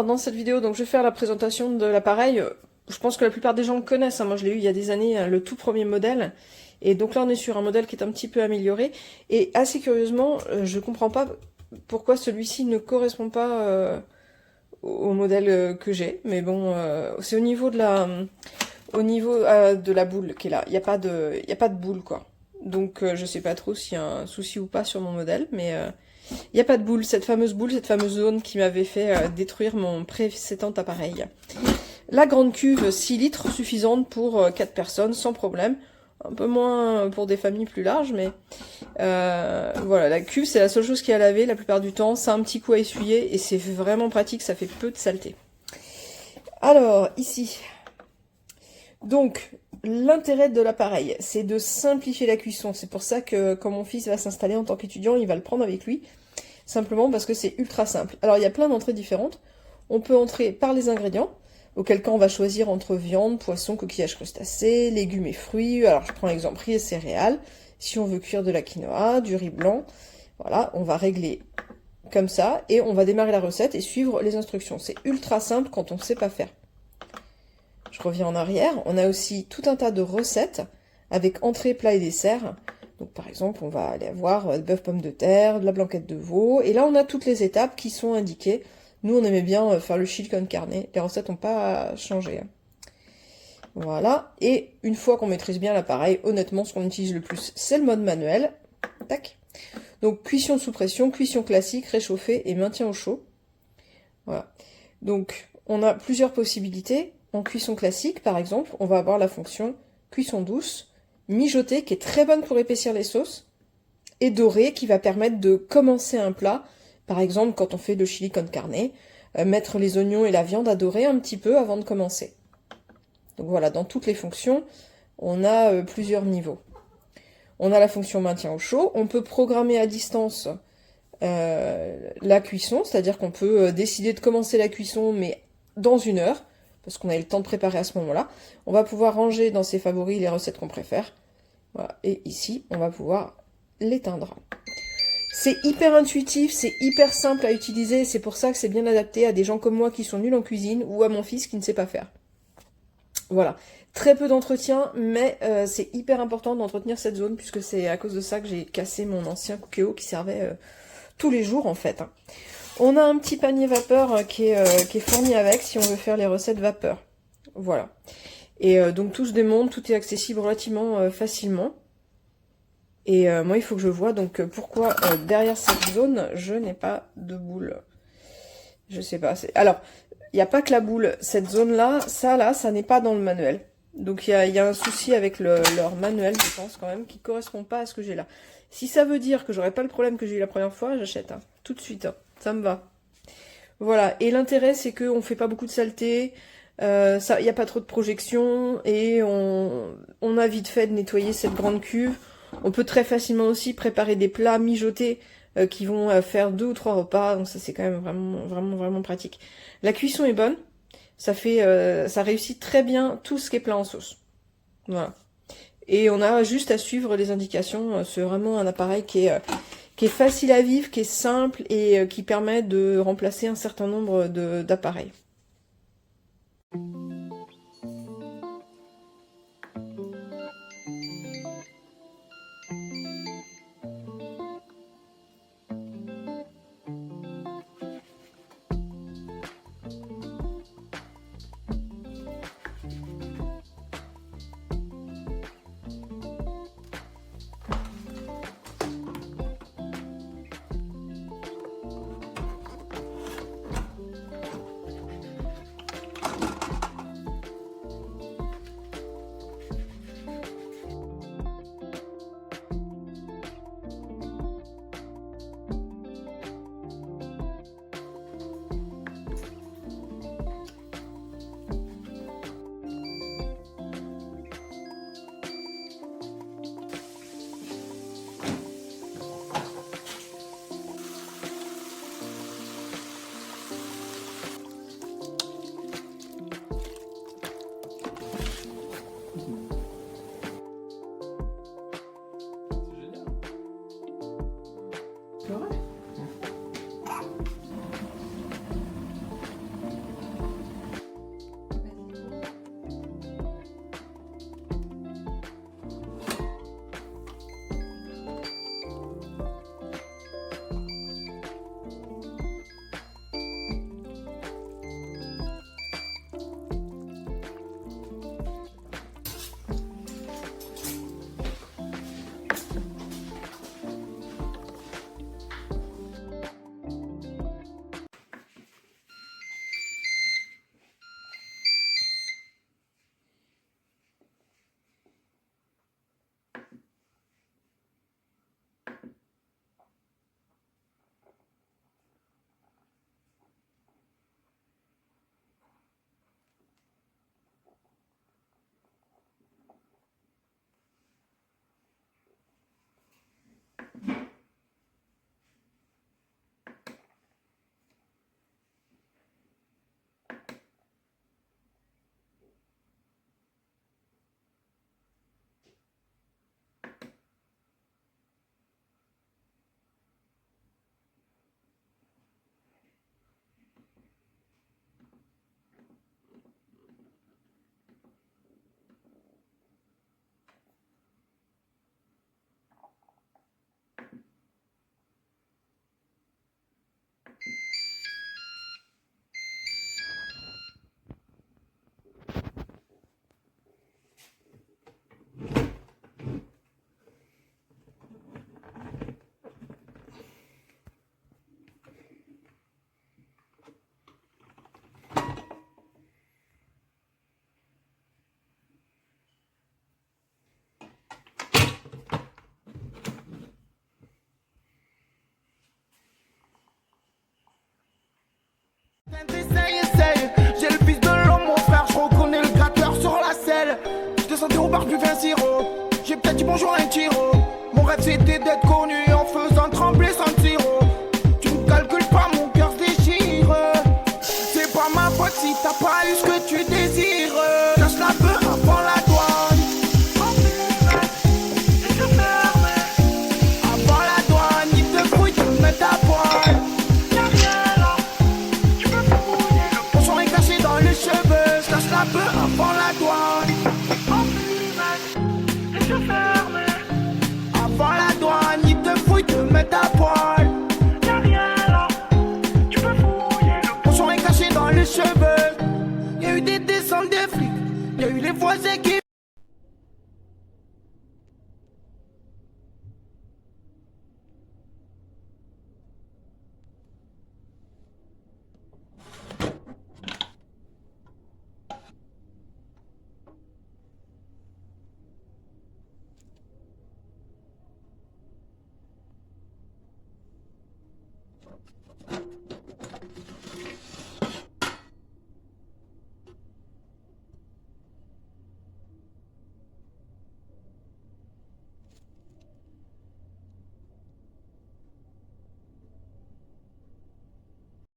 Alors dans cette vidéo, donc je vais faire la présentation de l'appareil. Je pense que la plupart des gens le connaissent, hein. Moi je l'ai eu il y a des années, hein, le tout premier modèle. Et donc là on est sur un modèle qui est un petit peu amélioré. Et assez curieusement, je comprends pas pourquoi celui-ci ne correspond pas au modèle que j'ai. Mais bon, c'est au niveau de la boule qui est là. Il y a pas de boule quoi. Donc je sais pas trop s'il y a un souci ou pas sur mon modèle, mais il n'y a pas de boule, cette fameuse zone qui m'avait fait détruire mon précédent appareil. La grande cuve 6 litres, suffisante pour 4 personnes, sans problème. Un peu moins pour des familles plus larges, mais voilà, la cuve c'est la seule chose qui est à laver la plupart du temps. Ça a un petit coup à essuyer et c'est vraiment pratique, ça fait peu de saleté. Alors, ici. Donc, l'intérêt de l'appareil, c'est de simplifier la cuisson. C'est pour ça que quand mon fils va s'installer en tant qu'étudiant, il va le prendre avec lui. Simplement parce que c'est ultra simple. Alors il y a plein d'entrées différentes. On peut entrer par les ingrédients, auquel cas on va choisir entre viande, poisson, coquillages crustacés, légumes et fruits. Alors je prends l'exemple riz et céréales. Si on veut cuire de la quinoa, du riz blanc, voilà, on va régler comme ça et on va démarrer la recette et suivre les instructions. C'est ultra simple quand on ne sait pas faire. Je reviens en arrière. On a aussi tout un tas de recettes avec entrée, plat et dessert. Donc par exemple, on va aller avoir bœuf pomme de terre, de la blanquette de veau, et là on a toutes les étapes qui sont indiquées. Nous on aimait bien faire le chili con carne, les recettes n'ont pas changé. Voilà, et une fois qu'on maîtrise bien l'appareil, honnêtement ce qu'on utilise le plus c'est le mode manuel. Tac. Donc cuisson sous pression, cuisson classique, réchauffé et maintien au chaud. Voilà. Donc on a plusieurs possibilités. En cuisson classique par exemple, on va avoir la fonction cuisson douce, mijotée qui est très bonne pour épaissir les sauces, et dorée qui va permettre de commencer un plat. Par exemple, quand on fait le chili con carne, mettre les oignons et la viande à dorer un petit peu avant de commencer. Donc voilà, dans toutes les fonctions, on a plusieurs niveaux. On a la fonction maintien au chaud. On peut programmer à distance la cuisson, c'est-à-dire qu'on peut décider de commencer la cuisson, mais dans 1 heure, parce qu'on a eu le temps de préparer à ce moment-là. On va pouvoir ranger dans ses favoris les recettes qu'on préfère. Voilà. Et ici, on va pouvoir l'éteindre. C'est hyper intuitif, c'est hyper simple à utiliser, c'est pour ça que c'est bien adapté à des gens comme moi qui sont nuls en cuisine ou à mon fils qui ne sait pas faire. Voilà. Très peu d'entretien, mais c'est hyper important d'entretenir cette zone puisque c'est à cause de ça que j'ai cassé mon ancien Cookéo qui servait tous les jours en fait. On a un petit panier vapeur qui est fourni avec si on veut faire les recettes vapeur. Voilà. Et donc tout se démonte, tout est accessible relativement facilement. Et moi il faut que je vois donc pourquoi derrière cette zone je n'ai pas de boule. Je sais pas. Alors, il n'y a pas que la boule. Cette zone-là, ça n'est pas dans le manuel. Donc il y a un souci avec leur manuel, je pense quand même, qui ne correspond pas à ce que j'ai là. Si ça veut dire que j'aurai pas le problème que j'ai eu la première fois, j'achète. Hein. Tout de suite. Hein. Ça me va. Voilà. Et l'intérêt, c'est qu'on fait pas beaucoup de saleté. Il n'y a pas trop de projection. Et on a vite fait de nettoyer cette grande cuve. On peut très facilement aussi préparer des plats mijotés qui vont faire 2 ou 3 repas. Donc ça, c'est quand même vraiment pratique. La cuisson est bonne. Ça réussit très bien tout ce qui est plat en sauce. Voilà. Et on a juste à suivre les indications. C'est vraiment un appareil qui est facile à vivre, qui est simple et qui permet de remplacer un certain nombre d'appareils. bonjour un tiro. Mon rêve c'était d'être connu en faisant trembler son tiro. Tu ne calcules pas, mon cœur se déchire. C'est pas ma faute si t'as pas eu ce que tu désires. Lâche la peu avant la douane. Avant la douane, ils te fouillent, te mettent à poil. Y'a rien là, tu peux fouiller. Le pochon est caché dans les cheveux. Lâche la peu avant la douane. Avant la douane, ils te fouillent, te mettent à poil. Y'a rien là, tu peux fouiller. Le pochon est caché dans les cheveux. Y'a eu des descentes des flics, y'a eu les voisins qui